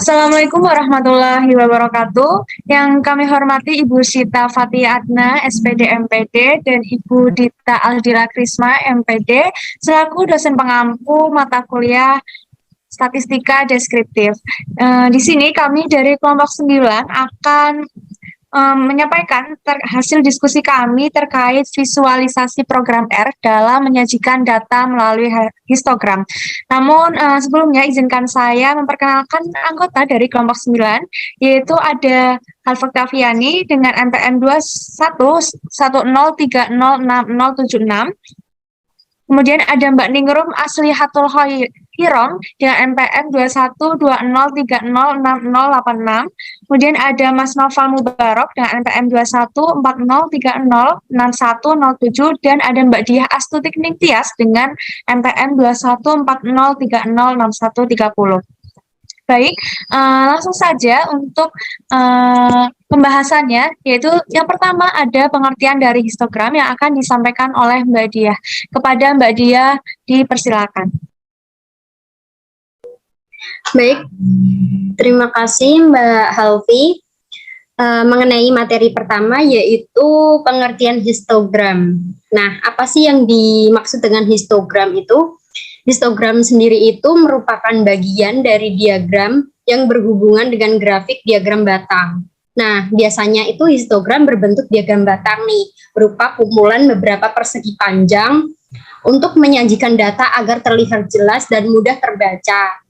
Assalamualaikum warahmatullahi wabarakatuh. Yang kami hormati Ibu Sita Fatia Adna, SPD MPD, dan Ibu Dita Aldila Krisma, MPD, selaku dosen pengampu mata kuliah Statistika Deskriptif. Di sini kami dari kelompok 9 akan menyampaikan hasil diskusi kami terkait visualisasi program R dalam menyajikan data melalui histogram. Namun sebelumnya izinkan saya memperkenalkan anggota dari kelompok 9, yaitu ada Halva Octaviani dengan NPM 2110306076. Kemudian ada Mbak Ningrum Aslihatul Hirom dengan NPM 2120306086. Kemudian ada Mas Noval Mubarok dengan NPM 2140306107 dan ada Mbak Diah Astuti Ningtyas dengan NPM 2140306130. Baik, langsung saja untuk pembahasannya, yaitu yang pertama ada pengertian dari histogram yang akan disampaikan oleh Mbak Diah. Kepada Mbak Diah, dipersilakan. Baik, terima kasih Mbak Halvi. Mengenai materi pertama yaitu pengertian histogram. Nah, apa sih yang dimaksud dengan histogram itu? Histogram sendiri itu merupakan bagian dari diagram yang berhubungan dengan grafik diagram batang. Nah, biasanya itu histogram berbentuk diagram batang nih, berupa kumpulan beberapa persegi panjang untuk menyajikan data agar terlihat jelas dan mudah terbaca.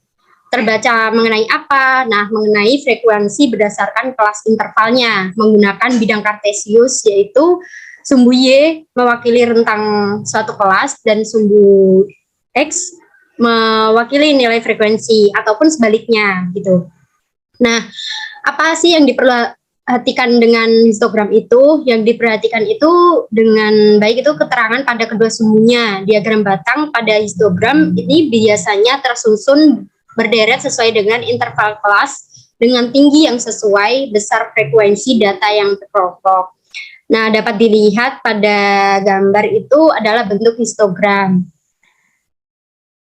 Terbaca mengenai apa? Nah, mengenai frekuensi berdasarkan kelas intervalnya, menggunakan bidang kartesius, yaitu sumbu Y mewakili rentang suatu kelas dan sumbu X mewakili nilai frekuensi ataupun sebaliknya gitu. Nah, apa sih yang diperhatikan dengan histogram itu? Yang diperhatikan itu dengan baik itu keterangan pada kedua sumbunya. Diagram batang pada histogram ini biasanya tersusun berderet sesuai dengan interval kelas dengan tinggi yang sesuai besar frekuensi data yang terkelompok. Nah, dapat dilihat pada gambar itu adalah bentuk histogram.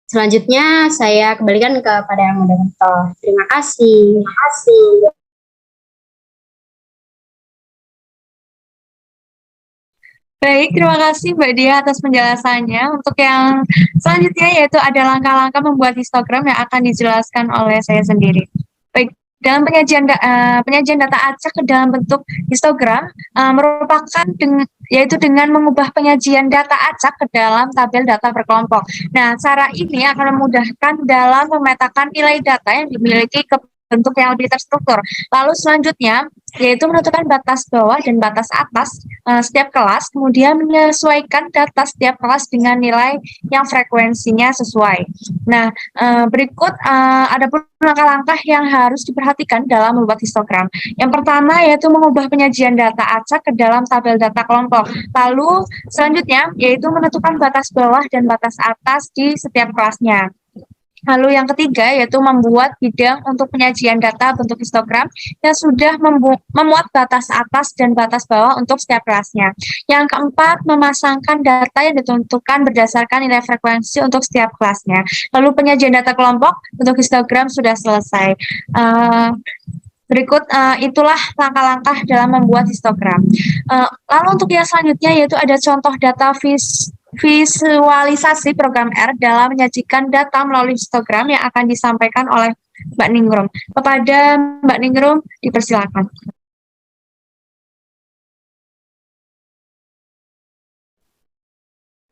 Selanjutnya saya kembalikan kepada yang moderator. Terima kasih. Terima kasih. Baik, terima kasih Mbak Dia atas penjelasannya. Untuk yang selanjutnya yaitu ada langkah-langkah membuat histogram yang akan dijelaskan oleh saya sendiri. Baik, dalam penyajian data acak ke dalam bentuk histogram merupakan yaitu dengan mengubah penyajian data acak ke dalam tabel data berkelompok. Nah, cara ini akan memudahkan dalam memetakan nilai data yang dimiliki ke bentuk yang lebih terstruktur. Lalu selanjutnya yaitu menentukan batas bawah dan batas atas setiap kelas, kemudian menyesuaikan data setiap kelas dengan nilai yang frekuensinya sesuai. Nah, berikut ada pun langkah-langkah yang harus diperhatikan dalam membuat histogram. Yang pertama yaitu mengubah penyajian data acak ke dalam tabel data kelompok. Lalu selanjutnya yaitu menentukan batas bawah dan batas atas di setiap kelasnya. Lalu yang ketiga yaitu membuat bidang untuk penyajian data bentuk histogram yang sudah memuat batas atas dan batas bawah untuk setiap kelasnya. Yang keempat, memasangkan data yang ditentukan berdasarkan nilai frekuensi untuk setiap kelasnya. Lalu penyajian data kelompok bentuk histogram sudah selesai. Berikut itulah langkah-langkah dalam membuat histogram. Lalu untuk yang selanjutnya yaitu ada contoh data visualisasi program R dalam menyajikan data melalui histogram yang akan disampaikan oleh Mbak Ningrum. Kepada Mbak Ningrum, dipersilakan.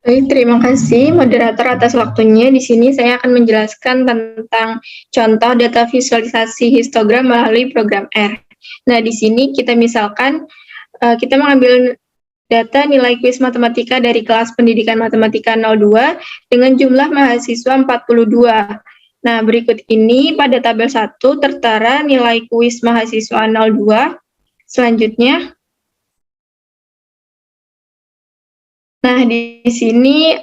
Baik, terima kasih moderator atas waktunya. Di sini saya akan menjelaskan tentang contoh data visualisasi histogram melalui program R. Nah, di sini kita misalkan kita mengambil data nilai kuis matematika dari kelas pendidikan matematika 02 dengan jumlah mahasiswa 42. Nah, berikut ini pada tabel 1 tertera nilai kuis mahasiswa 02. Selanjutnya, nah, di sini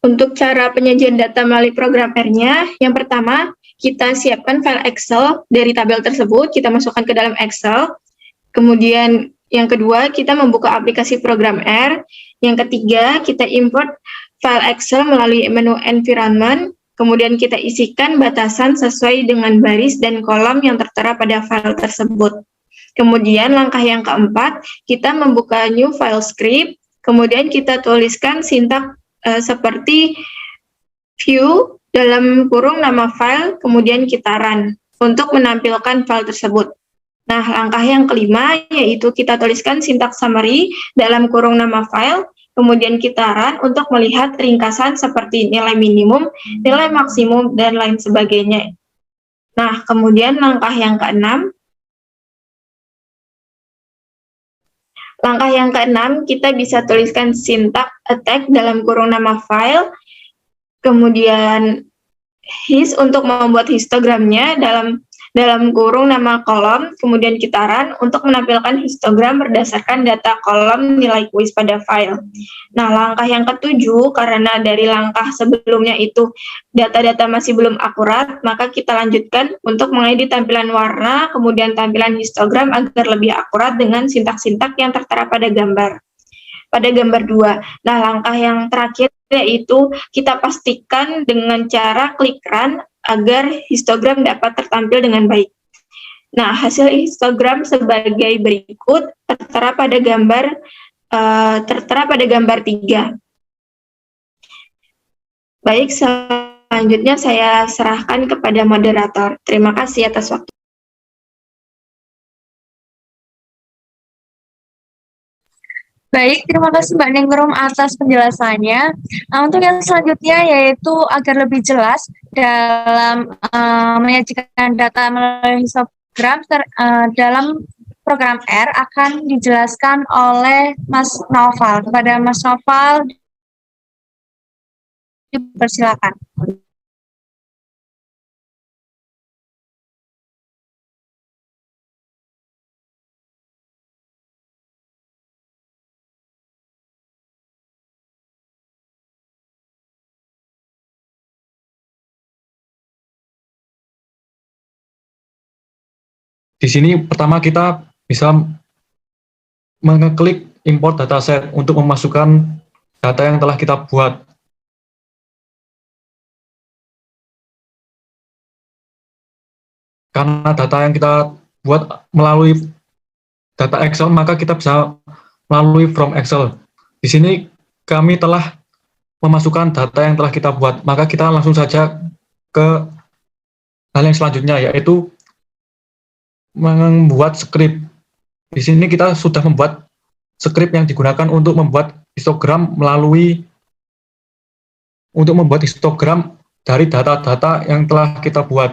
untuk cara penyajian data melalui program R-nya, yang pertama, kita siapkan file Excel dari tabel tersebut, kita masukkan ke dalam Excel. Kemudian yang kedua, kita membuka aplikasi program R. Yang ketiga, kita import file Excel melalui menu environment. Kemudian kita isikan batasan sesuai dengan baris dan kolom yang tertera pada file tersebut. Kemudian langkah yang keempat, kita membuka new file script, kemudian kita tuliskan sintak seperti view dalam kurung nama file, kemudian kita run untuk menampilkan file tersebut. Nah, langkah yang kelima yaitu kita tuliskan sintak summary dalam kurung nama file, kemudian kita run untuk melihat ringkasan seperti nilai minimum, nilai maksimum, dan lain sebagainya. Nah, kemudian langkah yang keenam, kita bisa tuliskan sintak attack dalam kurung nama file, kemudian his untuk membuat histogramnya dalam kurung nama kolom, kemudian kita run untuk menampilkan histogram berdasarkan data kolom nilai kuis pada file. Nah, langkah yang ketujuh, karena dari langkah sebelumnya itu data-data masih belum akurat, maka kita lanjutkan untuk mengedit tampilan warna, kemudian tampilan histogram agar lebih akurat dengan sintak-sintak yang tertera pada gambar. Pada gambar 2. Nah, langkah yang terakhir yaitu kita pastikan dengan cara klik run agar histogram dapat tertampil dengan baik. Nah, hasil histogram sebagai berikut tertera pada gambar 3. Baik, selanjutnya saya serahkan kepada moderator. Terima kasih atas waktu. Baik, terima kasih Mbak Ningrum atas penjelasannya. Nah, untuk yang selanjutnya yaitu agar lebih jelas dalam menyajikan data melalui histogram dalam program R akan dijelaskan oleh Mas Noval. Kepada Mas Noval, dipersilakan. Di sini pertama kita bisa mengeklik import dataset untuk memasukkan data yang telah kita buat. Karena data yang kita buat melalui data Excel, maka kita bisa melalui from Excel. Di sini kami telah memasukkan data yang telah kita buat, maka kita langsung saja ke hal yang selanjutnya, yaitu membuat script. Di sini kita sudah membuat script yang digunakan untuk membuat histogram dari data-data yang telah kita buat.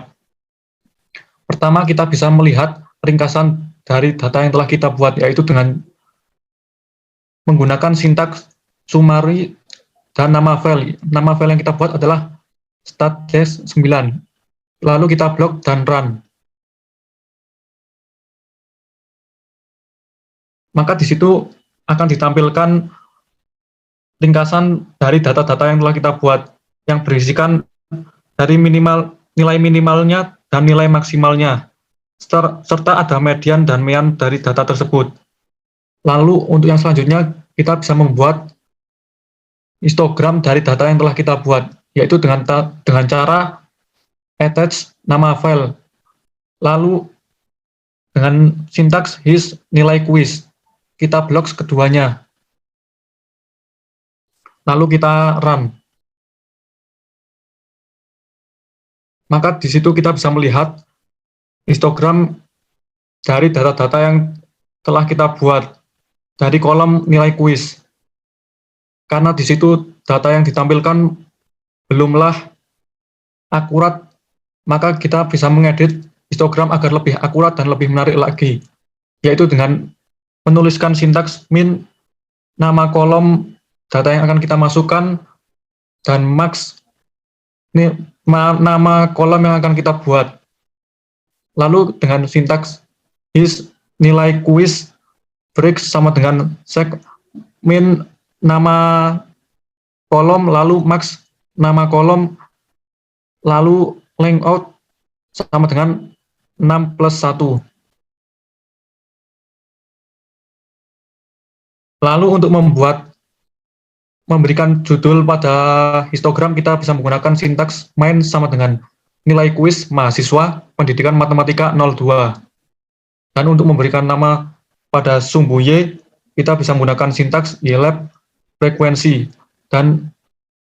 Pertama, kita bisa melihat ringkasan dari data yang telah kita buat, yaitu dengan menggunakan sintaks summary dan nama file. Nama file yang kita buat adalah stat-9. Lalu kita blok dan run. Maka di situ akan ditampilkan ringkasan dari data-data yang telah kita buat, yang berisikan dari nilai minimalnya dan nilai maksimalnya, serta ada median dan mean dari data tersebut. Lalu untuk yang selanjutnya, kita bisa membuat histogram dari data yang telah kita buat, yaitu dengan cara attach nama file, lalu dengan sintaks his nilai kuis, kita blok keduanya, lalu kita run. Maka di situ kita bisa melihat histogram dari data-data yang telah kita buat dari kolom nilai kuis. Karena di situ data yang ditampilkan belumlah akurat, maka kita bisa mengedit histogram agar lebih akurat dan lebih menarik lagi, yaitu dengan menuliskan sintaks min nama kolom data yang akan kita masukkan dan max nama kolom yang akan kita buat. Lalu dengan sintaks his nilai kuis break sama dengan sec min nama kolom, lalu max nama kolom, lalu length out sama dengan 6+1. Lalu untuk memberikan judul pada histogram, kita bisa menggunakan sintaks main sama dengan nilai kuis mahasiswa pendidikan matematika 02. Dan untuk memberikan nama pada sumbu Y, kita bisa menggunakan sintaks ylab frekuensi. Dan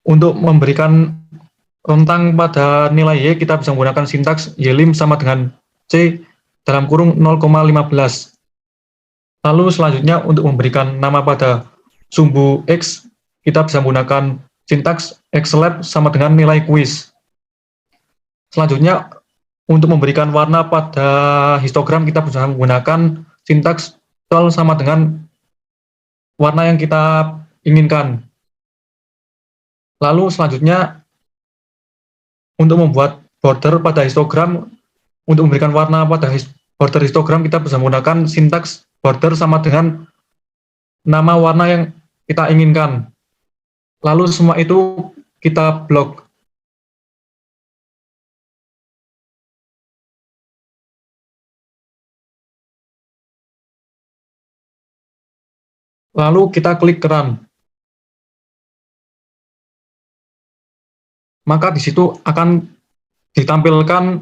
untuk memberikan rentang pada nilai Y, kita bisa menggunakan sintaks ylim sama dengan C dalam kurung 0,15. Lalu selanjutnya untuk memberikan nama pada sumbu X, kita bisa menggunakan sintaks xlab sama dengan nilai kuis. Selanjutnya, untuk memberikan warna pada histogram, kita bisa menggunakan sintaks tol sama dengan warna yang kita inginkan. Lalu selanjutnya, untuk membuat border pada histogram, untuk memberikan warna pada border histogram, kita bisa menggunakan sintaks border sama dengan nama warna yang kita inginkan. Lalu semua itu kita blok. Lalu kita klik run. Maka di situ akan ditampilkan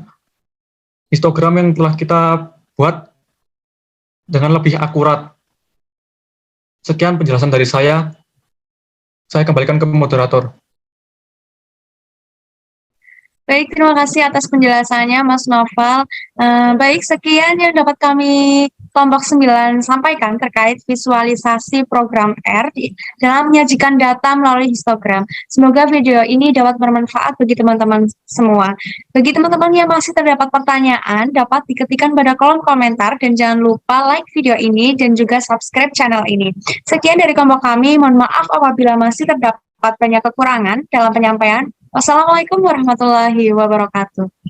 histogram yang telah kita buat dengan lebih akurat. Sekian penjelasan dari saya. Saya kembalikan ke moderator. Baik, terima kasih atas penjelasannya Mas Noval. Baik, sekian yang dapat kami kelompok 9 sampaikan terkait visualisasi program R dalam menyajikan data melalui histogram. Semoga video ini dapat bermanfaat bagi teman-teman semua. Bagi teman-teman yang masih terdapat pertanyaan, dapat diketikkan pada kolom komentar dan jangan lupa like video ini dan juga subscribe channel ini. Sekian dari kelompok kami, mohon maaf apabila masih terdapat banyak kekurangan dalam penyampaian. Wassalamualaikum warahmatullahi wabarakatuh.